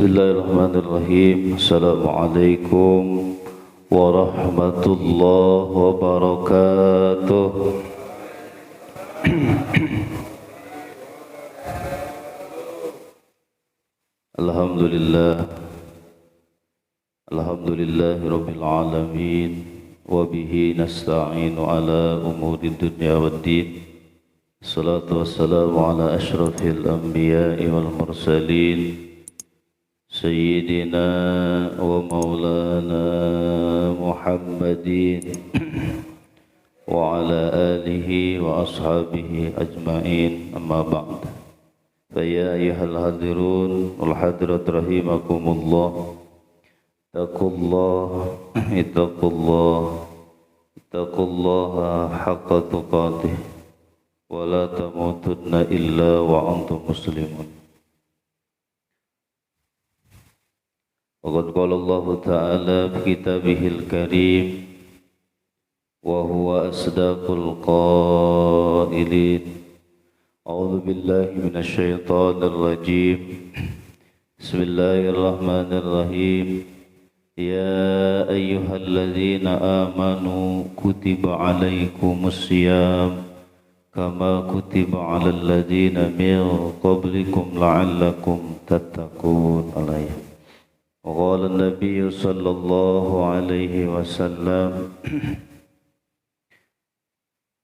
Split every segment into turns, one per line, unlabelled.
Bismillahirrahmanirrahim. Assalamualaikum warahmatullahi wabarakatuh. Alhamdulillah. Alhamdulillahi rabbil alamin. Wa bihi nasta'inu ala umuri dunya waddin. Salatu wassalamu ala ashrafil anbiya'i wal mursalin Sayyidina wa maulana Muhammadin wa ala alihi wa ashabihi ajma'in, amma ba'd. Faya ayyuhal hadirun wal hadirat rahimakumullah, ittaqullaha haqqa tuqatih wa la tamutunna illa wa antum muslimun. Waqad qala Allah Ta'ala fi kitabihil karim wa huwa asdaqul qailin. A'udzu billahi minasy syaithanir rajim. Bismillahirrahmanirrahim. Ya ayyuhalladzina amanu kutiba 'alaikumus syiyam kama kutiba 'alal ladzina min qablikum la'allakum tattaqun. Alayhi. وقال النبي صلى الله عليه وسلم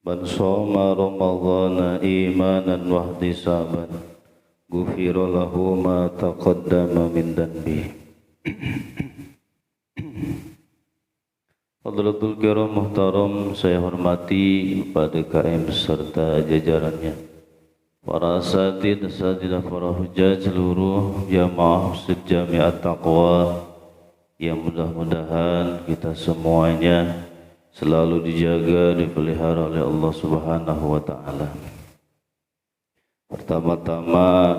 من صام رمضان إيمانا واحتسابا غفر له ما تقدم من ذنبه. Fadlatul kiram muhtaram, saya hormati kepada KM beserta jajarannya, para asatid, asatidah, para hujjah, seluruh jamaah Masjid Jami'at Taqwa, yang mudah-mudahan kita semuanya selalu dijaga, dipelihara oleh Allah Subhanahu wa Ta'ala. Pertama-tama,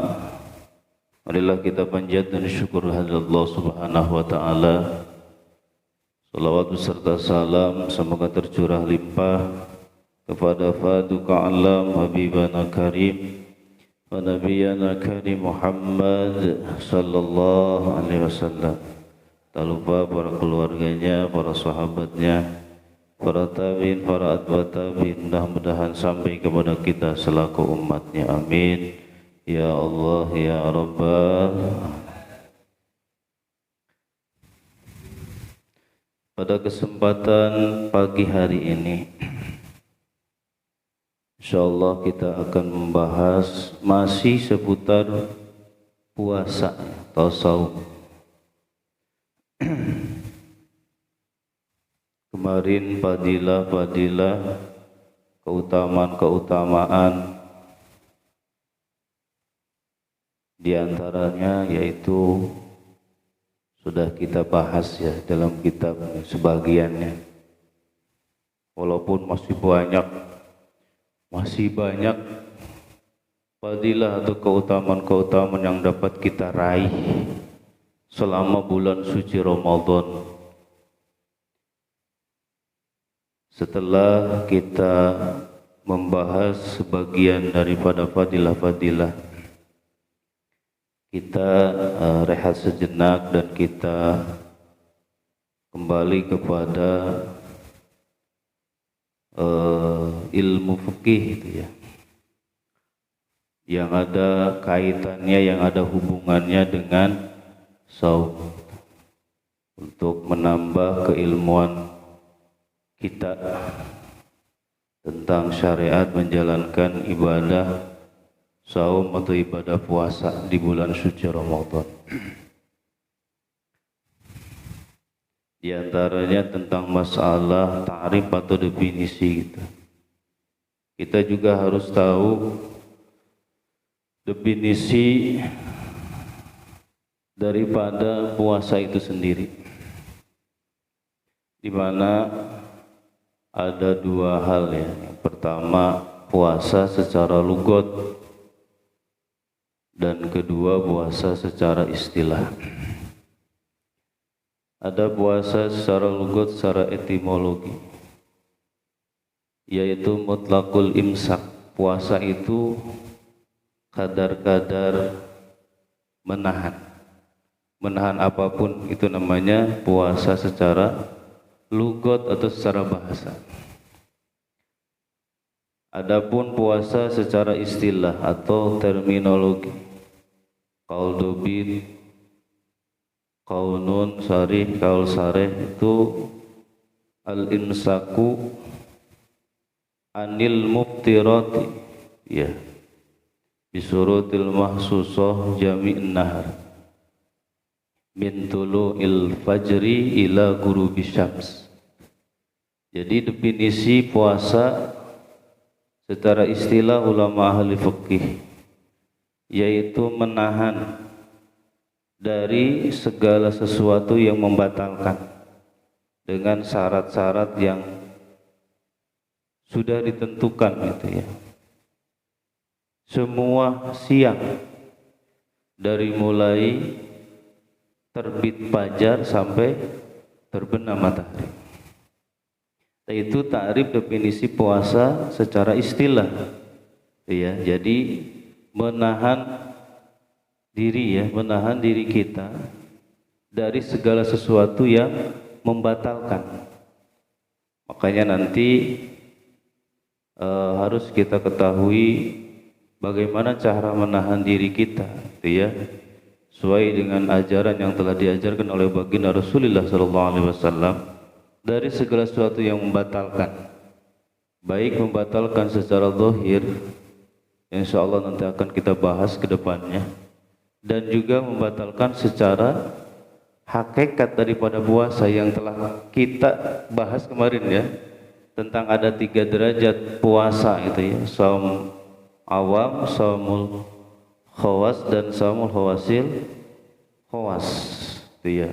marilah kita panjatkan syukur kehadirat Allah Subhanahu wa Ta'ala. Salawat beserta salam semoga tercurah limpah kepada Faduka Alam Habibana Karim wa Nabiyana Karim Muhammad sallallahu alaihi wasallam. Tak lupa para keluarganya, para sahabatnya, para tabi'in, para atba' tabi'in, mudah-mudahan sampai kepada kita selaku umatnya. Amin ya Allah ya Rabbal. Pada kesempatan pagi hari ini, insyaallah kita akan membahas masih seputar puasa atau saum. Kemarin fadilah-fadilah, keutamaan-keutamaan, di antaranya yaitu sudah kita bahas ya dalam kitab sebagiannya. Walaupun masih banyak fadilah atau keutamaan-keutamaan yang dapat kita raih selama bulan suci Ramadan. Setelah kita membahas sebagian daripada fadilah-fadilah, kita rehat sejenak dan kita kembali kepada ilmu fikih itu ya, yang ada kaitannya, yang ada hubungannya dengan saum, untuk menambah keilmuan kita tentang syariat menjalankan ibadah saum atau ibadah puasa di bulan suci Ramadan. Di antaranya tentang masalah ta'rif atau definisi kita. Kita juga harus tahu definisi daripada puasa itu sendiri, di mana ada dua hal ya. Yang pertama puasa secara lugat, dan kedua puasa secara istilah. Ada puasa secara lugat, secara etimologi, yaitu mutlaqul imsak. Puasa itu kadar-kadar menahan menahan apapun, itu namanya puasa secara lugat atau secara bahasa. Adapun puasa secara istilah atau terminologi, qaul dobit, qaul nun sarih, qaul sarih, itu al-imsaku anil muftirati, ya, bisurutil mahsusah jami'in nahar min tulu'il fajri ila ghurubis syams. Jadi definisi puasa secara istilah ulama ahli fikih yaitu menahan dari segala sesuatu yang membatalkan dengan syarat-syarat yang sudah ditentukan, gitu ya. Semua siang dari mulai terbit fajar sampai terbenam matahari. Itu takrif definisi puasa secara istilah, ya. Jadi menahan diri kita dari segala sesuatu yang membatalkan. Makanya nanti harus kita ketahui bagaimana cara menahan diri kita, gitu ya, sesuai dengan ajaran yang telah diajarkan oleh baginda Rasulullah SAW dari segala sesuatu yang membatalkan, baik membatalkan secara zahir, insyaallah nanti akan kita bahas ke depannya, dan juga membatalkan secara hakikat daripada puasa yang telah kita bahas kemarin, ya, tentang ada 3 derajat puasa, itu ya, saum awam, saumul khawas, dan saumul khawasil khawas, itu ya.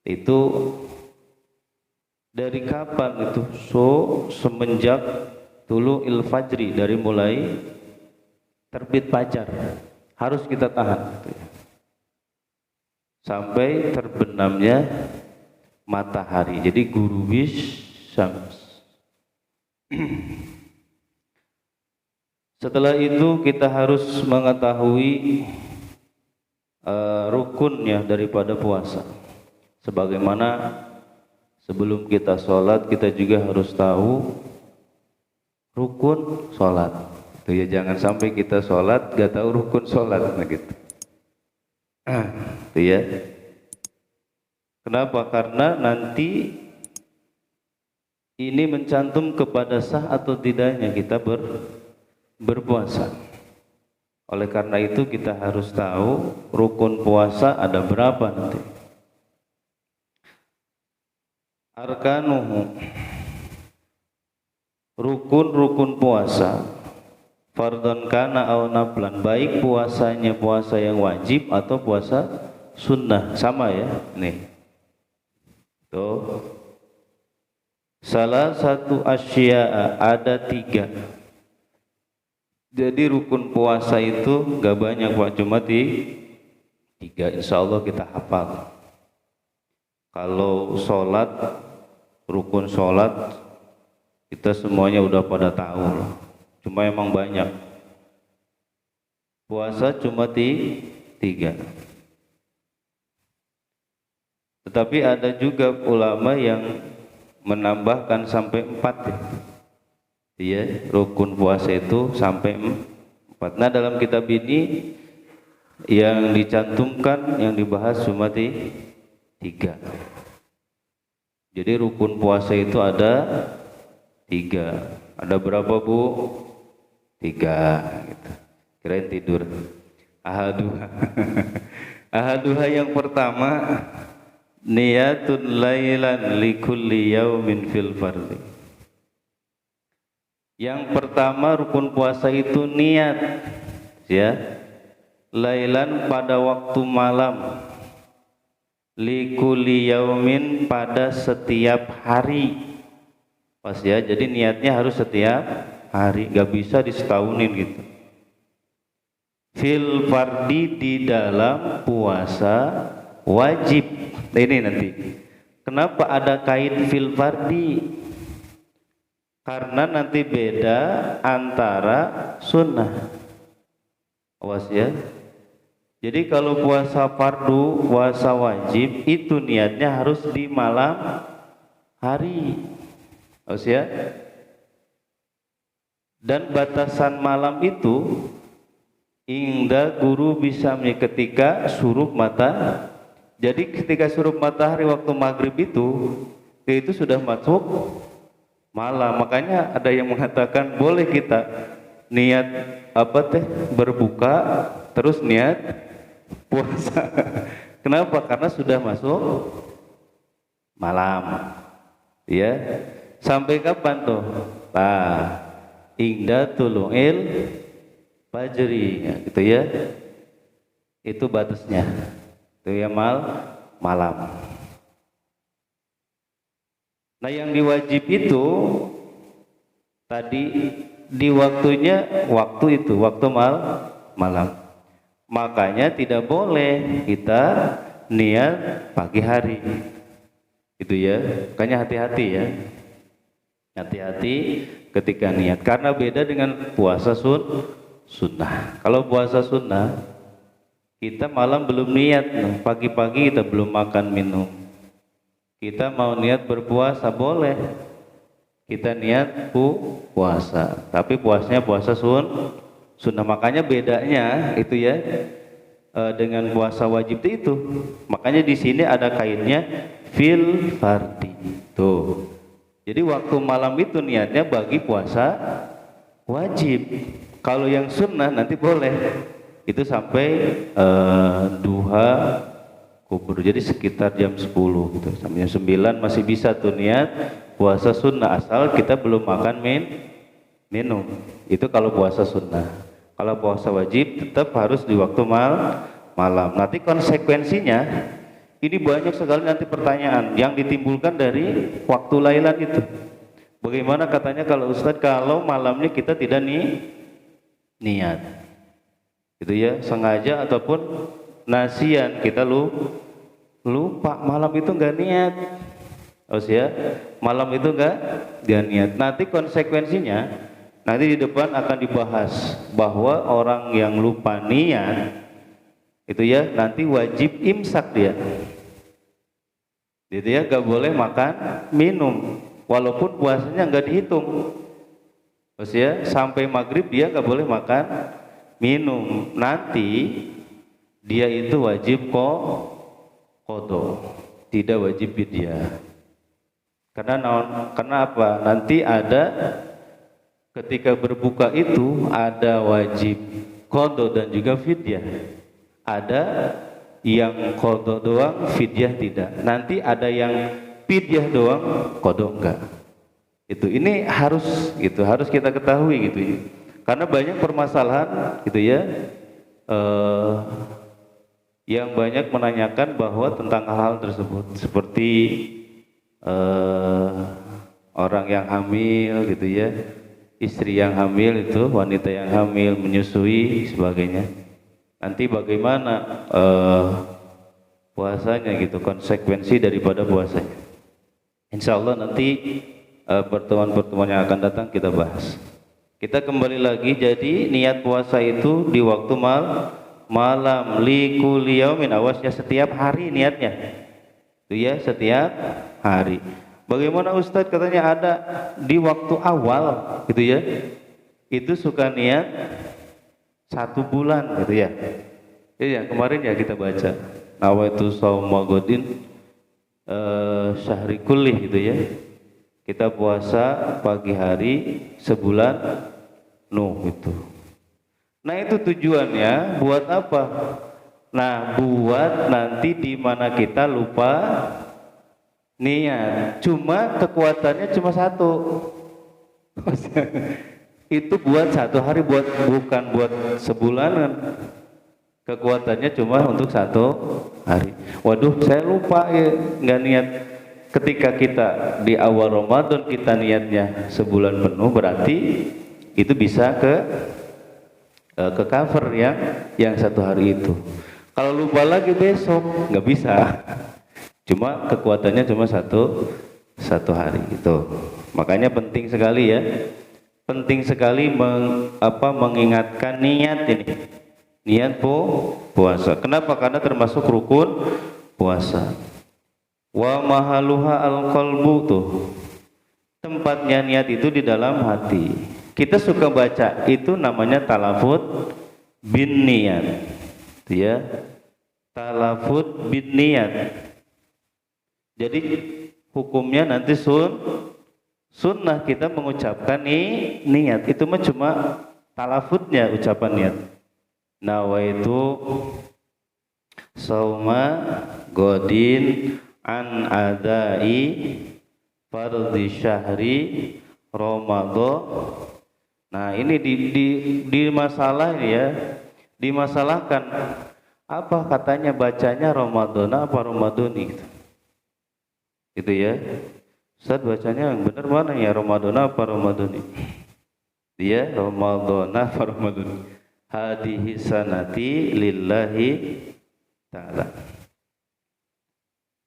Itu dari kapan itu? Semenjak tulu'il fajri, dari mulai terbit fajar harus kita tahan, gitu ya, sampai terbenamnya matahari. Jadi ghurubis syams. Setelah itu kita harus mengetahui rukunnya daripada puasa. Sebagaimana sebelum kita sholat, kita juga harus tahu rukun sholat. Itu ya, jangan sampai kita sholat gak tahu rukun sholat, nah gitu. Itu ya. Kenapa? Karena nanti ini mencantum kepada sah atau tidaknya kita berpuasa. Oleh karena itu kita harus tahu rukun puasa ada berapa nanti. Arkanuhu, rukun-rukun puasa, fardhon kana aw naflan, baik puasanya puasa yang wajib atau puasa sunnah, sama ya. Nih tuh, salah satu asya'a, ada 3. Jadi rukun puasa itu gak banyak Pak, cuma 3, insya Allah kita hafal. Kalau sholat, rukun sholat kita semuanya udah pada tahu loh. Cuma emang banyak. Puasa cuma 3. Tetapi ada juga ulama yang menambahkan sampai 4 ya. Iya, rukun puasa itu sampai 4. Nah, dalam kitab ini yang dicantumkan, yang dibahas cuma 3. Jadi rukun puasa itu ada 3. Ada berapa Bu? 3 gitu. Kirain tidur. Ahaduha. Ahaduha yang pertama, niyatun lailan likulli yaumin fil fardhi. Yang pertama rukun puasa itu niat, ya. Lailan pada waktu malam, likulli yaumin pada setiap hari. Pas ya, jadi niatnya harus setiap hari, gak bisa disetahunin gitu. Fil fardi, di dalam puasa wajib. Nah, ini nanti kenapa ada kait fil fardi? Karena nanti beda antara sunnah. Awas ya. Jadi kalau puasa fardu, puasa wajib itu niatnya harus di malam hari. Harus ya. Dan batasan malam itu hingga guru bisa ketika surup mata. Jadi ketika surup matahari waktu maghrib itu sudah masuk malam. Makanya ada yang mengatakan boleh kita niat berbuka terus niat puasa. Kenapa? Karena sudah masuk malam. Ya. Sampai kapan tuh? Hingga tulu'il fajri, gitu ya. Itu batasnya. Itu ya malam. Nah, yang diwajib itu tadi di waktunya waktu malam. Makanya tidak boleh kita niat pagi hari. Itu ya. Makanya hati-hati ya. Hati-hati ketika niat karena beda dengan puasa sunnah. Kalau puasa sunnah kita malam belum niat, pagi-pagi kita belum makan minum. Kita mau niat berpuasa boleh. Kita niat puasa, tapi puasanya puasa sunnah. Makanya bedanya itu ya dengan puasa wajib itu. Makanya di sini ada kaitnya fil fardi. Tuh. Jadi waktu malam itu niatnya bagi puasa wajib. Kalau yang sunnah nanti boleh. Itu sampai duha kubur. Jadi sekitar jam 10 gitu. Sampai jam 9 masih bisa tuh niat puasa sunnah asal kita belum makan minum. Itu kalau puasa sunnah. Kalau puasa wajib tetap harus di waktu malam. Nanti konsekuensinya ini banyak sekali nanti pertanyaan yang ditimbulkan dari waktu lailan itu. Bagaimana katanya kalau Ustadz kalau malamnya kita tidak niat. Itu ya, sengaja ataupun nasian kita lupa malam itu enggak niat. Terus ya, malam itu enggak dia niat. Nanti konsekuensinya nanti di depan akan dibahas bahwa orang yang lupa niat itu ya nanti wajib imsak dia. Gitu ya, enggak boleh makan minum walaupun puasanya enggak dihitung. Terus ya, sampai maghrib dia enggak boleh makan minum. Nanti dia itu wajib qadha, tidak wajib fidyah. Karena apa? Nanti ada ketika berbuka itu ada wajib qadha dan juga fidyah. Ada yang qadha doang, fidyah tidak. Nanti ada yang fidyah doang, qadha enggak. Ini harus kita ketahui gitu ya. Karena banyak permasalahan gitu ya. Yang banyak menanyakan bahwa tentang hal tersebut seperti orang yang hamil gitu ya, istri yang hamil itu, wanita yang hamil menyusui sebagainya. Nanti bagaimana puasanya gitu, konsekuensi daripada puasanya. Insya Allah nanti pertemuan-pertemuan yang akan datang kita bahas. Kita kembali lagi, jadi niat puasa itu di waktu malam likulli yaumin, awasnya setiap hari niatnya. Itu ya, setiap hari. Bagaimana Ustadz katanya ada di waktu awal gitu ya. Itu suka niat 1 bulan gitu ya. Iya, kemarin ya kita baca nawaitu shauma godin syahri kulli gitu ya. Kita puasa pagi hari sebulan itu. Nah, itu tujuannya buat apa? Nah, buat nanti di mana kita lupa niat. Cuma kekuatannya cuma 1. Itu buat 1 hari, bukan buat sebulanan. Kekuatannya cuma untuk 1 hari. Waduh, saya lupa ya, nggak niat. Ketika kita di awal Ramadan kita niatnya sebulan penuh, berarti itu bisa ke cover yang 1 hari itu. Kalau lupa lagi besok nggak bisa. Cuma kekuatannya cuma satu hari itu. Makanya penting sekali ya. Penting sekali mengingatkan niat ini. niat puasa. Kenapa? Karena termasuk rukun puasa. Wa mahaluha al-qalbu tuh. Tempatnya niat itu di dalam hati. Kita suka baca itu namanya talafut bin niat. Ya. Talafut bin niat. Jadi hukumnya nanti sunnah kita mengucapkan niat. Itu mah cuma talafutnya ucapan niat. Nawaitu sauma godin an adai fardhi syahri Ramadan. Nah, ini di masalah ya, dimasalahkan apa katanya bacanya Ramadan apa Ramadhani gitu. Gitu ya. Ustaz bacanya yang benar mana ya, Ramadan apa Ramadhani? Dia Ramadan apa Ramadhani? Hadihi sanati lillahi ta'ala.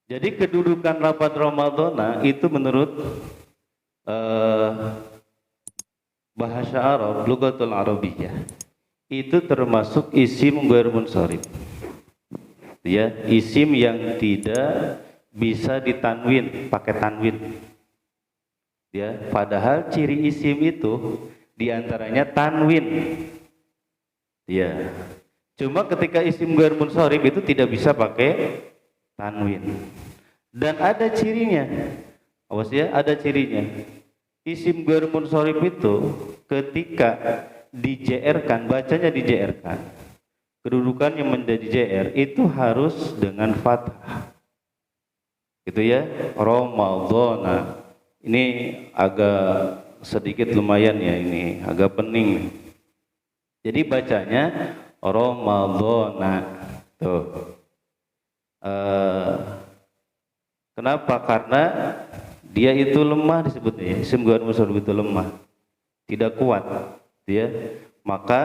Jadi kedudukan lafaz Ramadhana itu menurut bahasa Arab, lughatul Arabiyyah, itu termasuk isim ghair munsharif. Ya, isim yang tidak bisa ditanwin, pakai tanwin. Ya, padahal ciri isim itu diantaranya tanwin. Ya, cuma ketika isim ghair munsharif itu tidak bisa pakai tanwin. Dan ada cirinya. Awas ya, ada cirinya. Isim ghair munsharif itu ketika di-JR-kan, bacanya di-JR-kan, kedudukannya menjadi JR itu harus dengan fathah. Gitu ya, Ramadhana. Ini agak sedikit lumayan ya, ini agak pening. Jadi bacanya Ramadhana. Tuh. Kenapa? Karena dia itu lemah disebutnya. Isim ghair munsharif itu lemah, tidak kuat. Ya, maka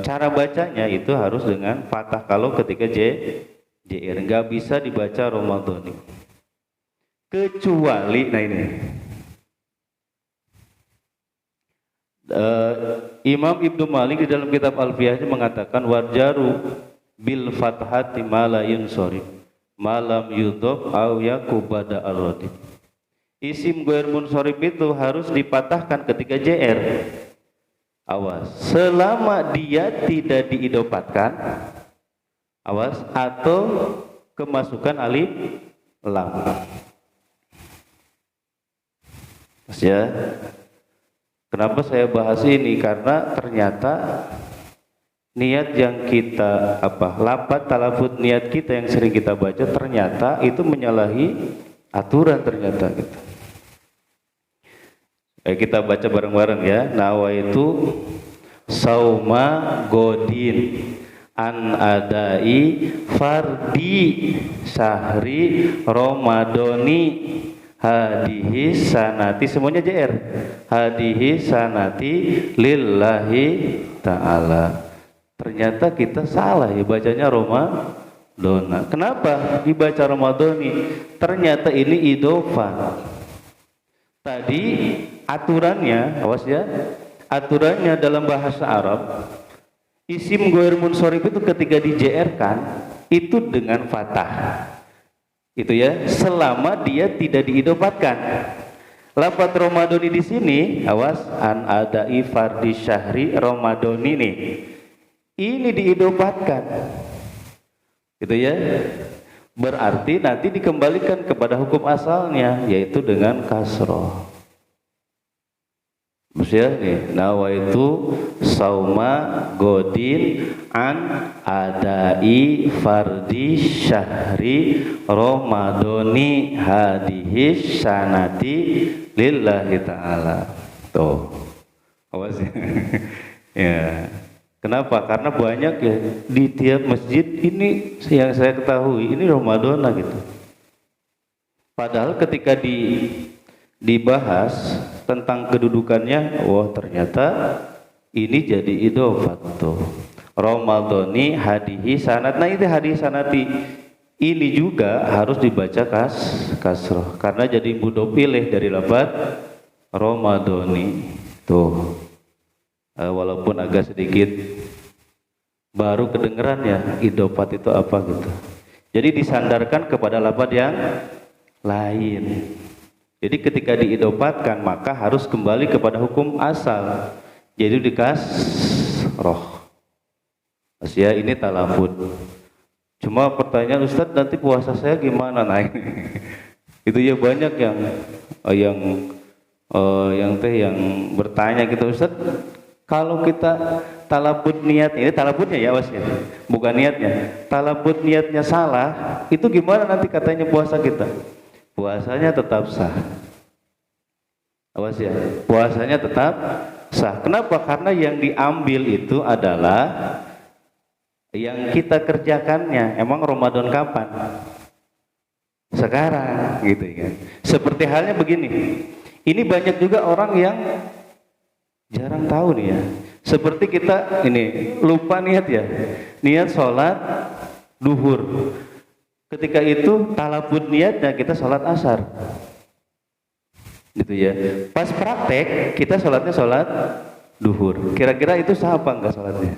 cara bacanya itu harus dengan fathah kalau ketika JR, nggak bisa dibaca Ramadhani. Kecuali, nah ini Imam Ibnu Malik di dalam kitab Alfiyahnya mengatakan warjaru bil fathati ma la yunsharif malam yudhaf au yakubada ar-radif. Isim ghair munsharif itu harus dipatahkan ketika JR. Awas, selama dia tidak diidopatkan, awas, atau kemasukan alif lam. Mas ya, kenapa saya bahas ini? Karena ternyata niat yang kita lafaz talafut niat kita yang sering kita baca ternyata itu menyalahi aturan ternyata gitu. Kita baca bareng-bareng ya. Nawaitu sauma godin an adai fardi syahri Ramadhani hadihi sanati, semuanya JR, hadihi sanati lillahi ta'ala. Ternyata kita salah ya bacanya Ramadhana. Kenapa dibaca Ramadhani? Ternyata ini idhofah. Tadi aturannya, awas ya, aturannya dalam bahasa Arab, isim ghair munsharif itu ketika di-JR-kan itu dengan fathah. Itu ya, selama dia tidak diidopatkan. Lafaz Ramadhani di sini, awas, an adai fardhi syahri Ramadhani nih. Ini diidopatkan. Gitu ya. Berarti nanti dikembalikan kepada hukum asalnya, yaitu dengan kasroh. Maksudnya nih, nawaitu sauma godin an adai fardi syahri Ramadhani hadihi sanati lillahi ta'ala. Tuh, awas ya. Ya. Kenapa? Karena banyak ya di tiap masjid ini yang saya ketahui ini Ramadhana gitu. Padahal ketika dibahas tentang kedudukannya, wah ternyata ini jadi idhofat tuh. Ramadhani hadihi sanat. Nah itu hadihi sanati. Ini juga harus dibaca kasroh karena jadi mudhof ilaih dari lafaz Ramadhani tuh. Walaupun agak sedikit baru kedengeran ya idopat itu apa gitu. Jadi disandarkan kepada lafaz yang lain. Jadi ketika diidopatkan maka harus kembali kepada hukum asal. Jadi roh. Ya ini talafud. Cuma pertanyaan Ustadz, nanti puasa saya gimana? Nah ini itu ya banyak yang bertanya gitu, Ustadz, kalau kita talabut niat, ini talabutnya ya Mas ya, bukan niatnya. Talabut niatnya salah, itu gimana nanti katanya puasa kita? Puasanya tetap sah. Awas ya, puasanya tetap sah. Kenapa? Karena yang diambil itu adalah yang kita kerjakannya. Emang Ramadan kapan? Sekarang gitu ya. Seperti halnya begini. Ini banyak juga orang yang jarang tahu nih ya. Seperti kita ini lupa niat ya. Niat sholat duhur. Ketika itu talabut niatnya kita sholat asar. Gitu ya. Pas praktek kita sholatnya sholat duhur. Kira-kira itu sah apa enggak sholatnya?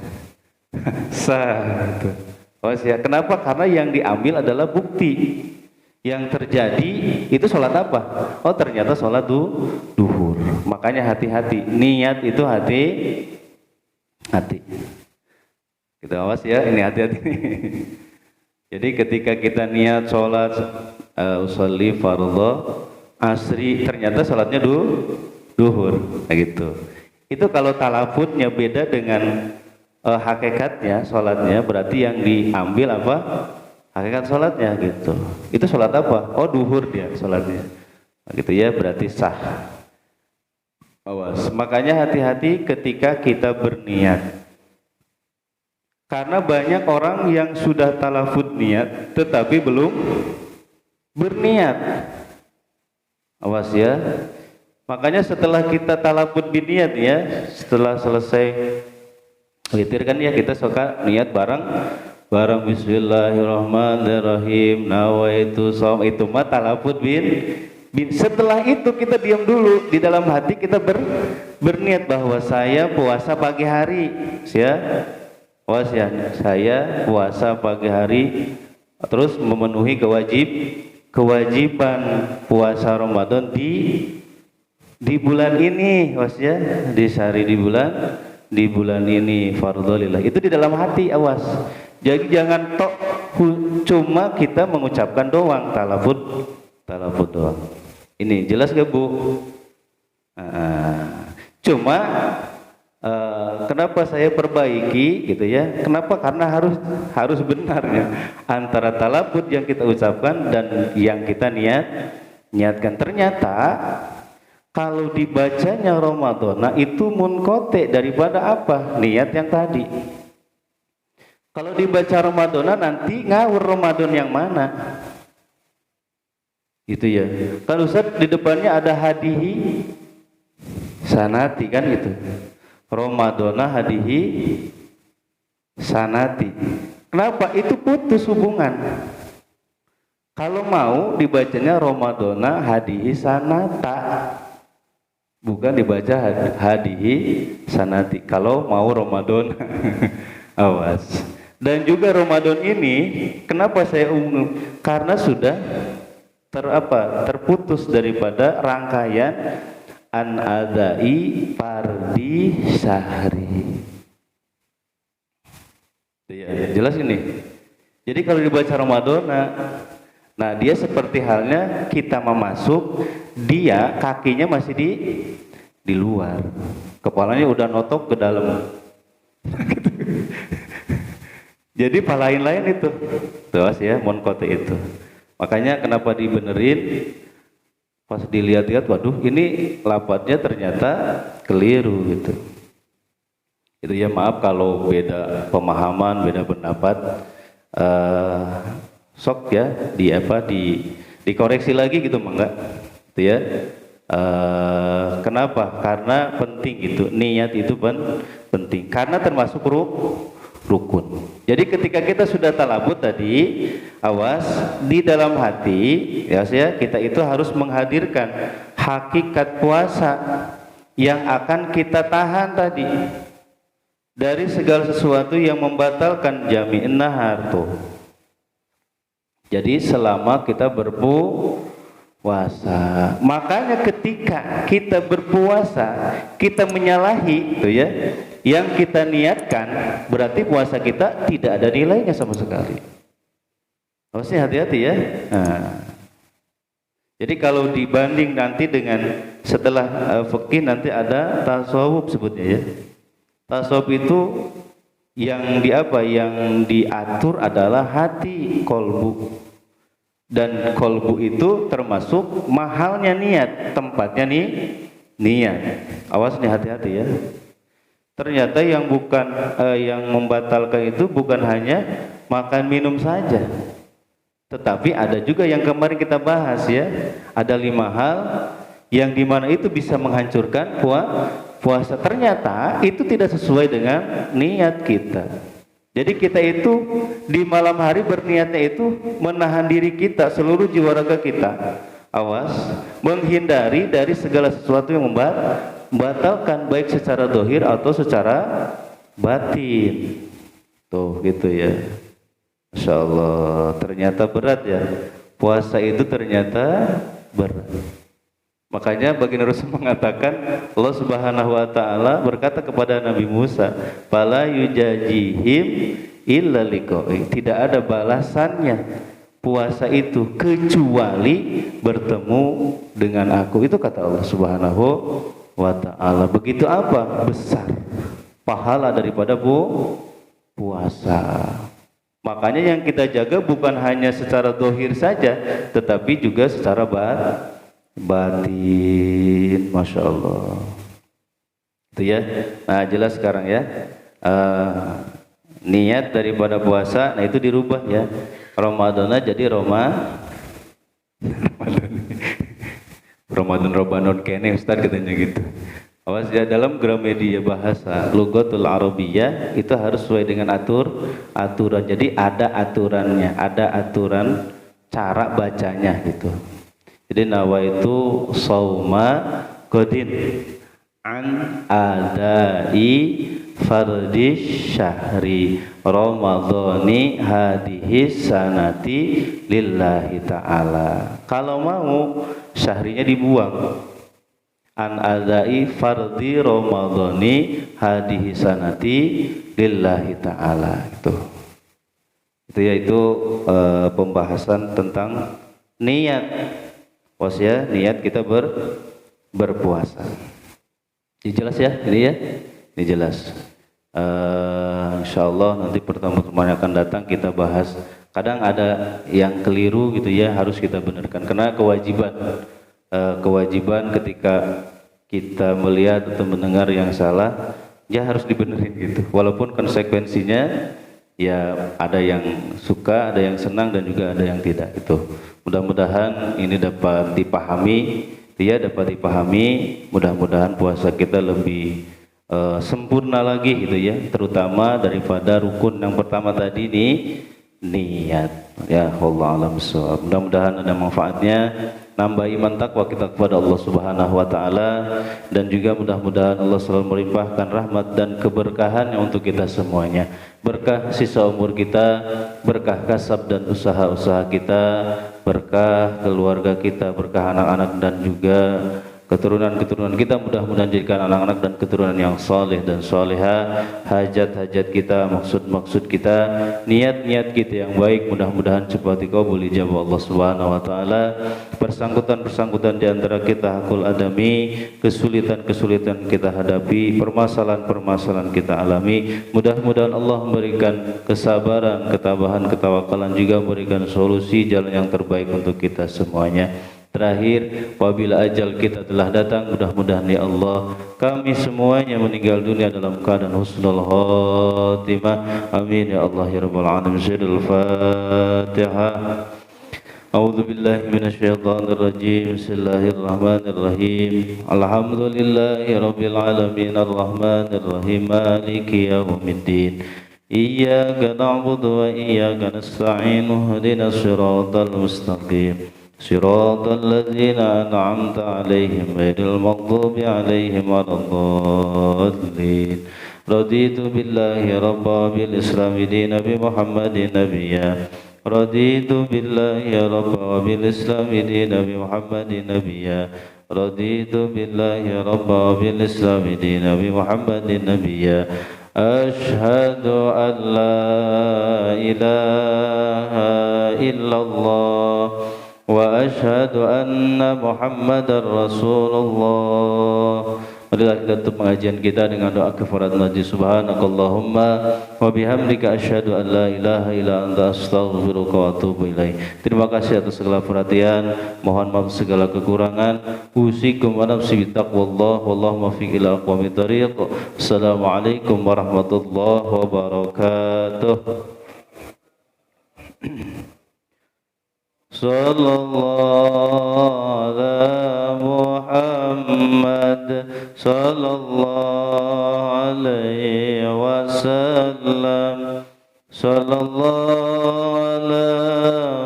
Sah. Gitu. Oh ya. Kenapa? Karena yang diambil adalah bukti. Yang terjadi itu sholat apa? Oh ternyata sholat duhur. Makanya hati-hati. Niat itu hati. Kita awas ya. Ini hati-hati. Jadi ketika kita niat sholat usolli fardhu asri, ternyata sholatnya duhur, nah gitu. Itu kalau talafutnya beda dengan hakikatnya sholatnya, berarti yang diambil apa? Hakikat sholatnya gitu. Itu sholat apa? Oh duhur dia sholatnya, nah, gitu ya, berarti sah. Awas. Makanya hati-hati ketika kita berniat. Karena banyak orang yang sudah talafut niat tetapi belum berniat. Awas ya. Makanya setelah kita talafut biniat ya, setelah selesai witir kan ya, kita suka niat bareng bismillahirrahmanirrahim nawaitu shaum, itu mah talafut bin. Setelah itu kita diam dulu, di dalam hati kita berniat bahwa saya puasa pagi hari ya. Awas ya, saya puasa pagi hari terus memenuhi kewajiban puasa Ramadan di bulan ini, awas ya, di sehari di bulan ini fardholillah. Itu di dalam hati, awas. Jadi jangan cuma kita mengucapkan doang talafut doang. Ini jelas gak Bu? Cuma kenapa saya perbaiki gitu ya? Kenapa? Karena harus benarnya antara talafut yang kita ucapkan dan yang kita niatkan. Ternyata kalau dibacanya Ramadana itu munqati daripada apa? Niat yang tadi. Kalau dibaca Ramadana nanti ngawur Ramadan yang mana? Itu ya. Kan Ustaz di depannya ada hadihi sanati kan itu. Ramadana hadihi sanati. Kenapa? Itu putus hubungan. Kalau mau dibacanya Ramadana hadihi sanata, bukan dibaca hadihi sanati. Kalau mau Ramadan, awas. Dan juga Ramadan ini, kenapa saya umum? Karena sudah terputus daripada rangkaian an adai fardi sahri. Ya, jelas ini. Jadi kalau dibaca Ramadan, nah dia seperti halnya kita memasuk, dia kakinya masih di luar, kepalanya udah notok ke dalam. Jadi lain itu, terus ya munqati itu. Makanya kenapa dibenerin? Pas dilihat-lihat, waduh ini lafadznya ternyata keliru gitu. Itu ya, maaf kalau beda pemahaman, beda pendapat, sok ya dikoreksi lagi gitu enggak? Itu ya. Kenapa? Karena penting gitu, niat itu penting. Karena termasuk rukun. Jadi ketika kita sudah talabut tadi, awas di dalam hati ya, kita itu harus menghadirkan hakikat puasa yang akan kita tahan tadi. dari segala sesuatu yang membatalkan jami'in nahar tuh. Jadi selama kita berpuasa, makanya ketika kita berpuasa, kita menyalahi tuh ya, yang kita niatkan, berarti puasa kita tidak ada nilainya sama sekali. Harusnya hati-hati ya. Nah, jadi kalau dibanding nanti dengan setelah fikih nanti ada tasawuf sebutnya ya. Tasawuf itu yang diatur adalah hati, kolbu, dan kolbu itu termasuk mahalnya niat, tempatnya nih niat. Awas nih, hati-hati ya. Ternyata yang yang membatalkan itu bukan hanya makan minum saja, tetapi ada juga yang kemarin kita bahas ya. Ada 5 hal yang dimana itu bisa menghancurkan puasa. Ternyata itu tidak sesuai dengan niat kita. Jadi kita itu di malam hari berniatnya itu menahan diri kita, seluruh jiwa raga kita. Awas, menghindari dari segala sesuatu yang membatalkan, baik secara dohir atau secara batin. Tuh gitu ya. Masya Allah, ternyata berat ya. Puasa itu ternyata berat. Makanya baginda Rasul mengatakan, Allah Subhanahu wa taala berkata kepada Nabi Musa, "Fala yujajihim illa liqa'i." Tidak ada balasannya puasa itu kecuali bertemu dengan aku. Itu kata Allah Subhanahu wa taala. Begitu apa? Besar pahala daripada puasa. Makanya yang kita jaga bukan hanya secara dohir saja, tetapi juga secara batin. Masya Allah. Itu ya. Nah jelas sekarang ya. Niat daripada puasa, nah itu dirubah ya. Ramadan jadi Ramadan kene Ustaz katanya gitu. Awas ya, dalam Gramedia bahasa Lughatul Arabiyyah itu harus sesuai dengan aturan. Jadi ada aturannya, ada aturan cara bacanya gitu. Jadi nawaitu shauma qadin an adai fardhi syahri ramadhani hadihi sanati lillahi ta'ala. Kalau mau syahrinya dibuang, an adai fardhi ramadhani hadihi sanati lillahi ta'ala. Itu yaitu pembahasan tentang niat. Ya, niat kita berpuasa. Ini jelas ya, ini ya, ini jelas. Insyaallah nanti pertemuan akan datang kita bahas. Kadang ada yang keliru gitu ya, harus kita benarkan. Karena kewajiban ketika kita melihat atau mendengar yang salah, ya harus dibenerin gitu. Walaupun konsekuensinya ya ada yang suka, ada yang senang dan juga ada yang tidak gitu. Mudah-mudahan ini dapat dipahami, mudah-mudahan puasa kita lebih sempurna lagi gitu ya, terutama daripada rukun yang pertama tadi nih, niat. Ya Allah alam bissawab. Mudah-mudahan ada manfaatnya, nambah iman takwa kita kepada Allah Subhanahu wa taala, dan juga mudah-mudahan Allah selalu melimpahkan rahmat dan keberkahan untuk kita semuanya. Berkah sisa umur kita, berkah kasab dan usaha-usaha kita, berkah keluarga kita, berkah anak-anak dan juga keturunan-keturunan kita. Mudah-mudahan jadikan anak-anak dan keturunan yang saleh dan saleha. Hajat-hajat kita, maksud-maksud kita, niat-niat kita yang baik mudah-mudahan cepat dikabul ijabah Allah Subhanahu wa taala. Persangkutan-persangkutan di antara kita hakul adami, kesulitan-kesulitan kita hadapi, permasalahan-permasalahan kita alami, mudah-mudahan Allah memberikan kesabaran, ketabahan, ketawakalan, juga memberikan solusi jalan yang terbaik untuk kita semuanya. Terakhir, apabila ajal kita telah datang, mudah-mudahan ya Allah kami semuanya meninggal dunia dalam keadaan husnul khatimah. Amin ya Allah ya rabbal alamin. Al-Fatihah. A'udzu billahi minasyaitonir rajim. Bismillahirrahmanirrahim. Alhamdulillahi rabbil alamin arrahmanir rahim maliki yaumiddin. Iyyaka na'budu wa iyyaka nasta'in. Ihdinas siratal mustaqim. Siratal ladzina an'amta 'alaihim ghairil maghdubi 'alaihim waladdallin. raditu billahi rabba bil Islam dina bi Muhammadin nabiyya raditu billahi rabba bil Islam dina bi Muhammadin nabiyya raditu billahi rabba bil Islam dina bi Muhammadin nabiyya ashhadu an la ilaha illallah wa ashhadu anna Muhammadar Rasulullah. Marilah kita tutup pengajian kita dengan doa kafarat majlis. Subhanakallahumma wa bihamdika asyhadu an la ilaha illa anta astaghfiruka wa atubu ilaik. Terima kasih atas segala perhatian, mohon maaf segala kekurangan. Usikum wa nafsi bittaqwallah wallahu muwaffiq ila aqwamit thariq. Assalamualaikum warahmatullahi wabarakatuh. Sallallahu ala Muhammad sallallahu alaihi wasallam. Sallallahu ala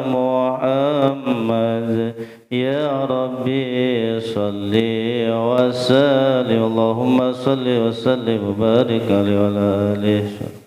Muhammad ya Rabbi salli wa sallim. Allahumma salli wa sallim wa barik alaihi wa alihi.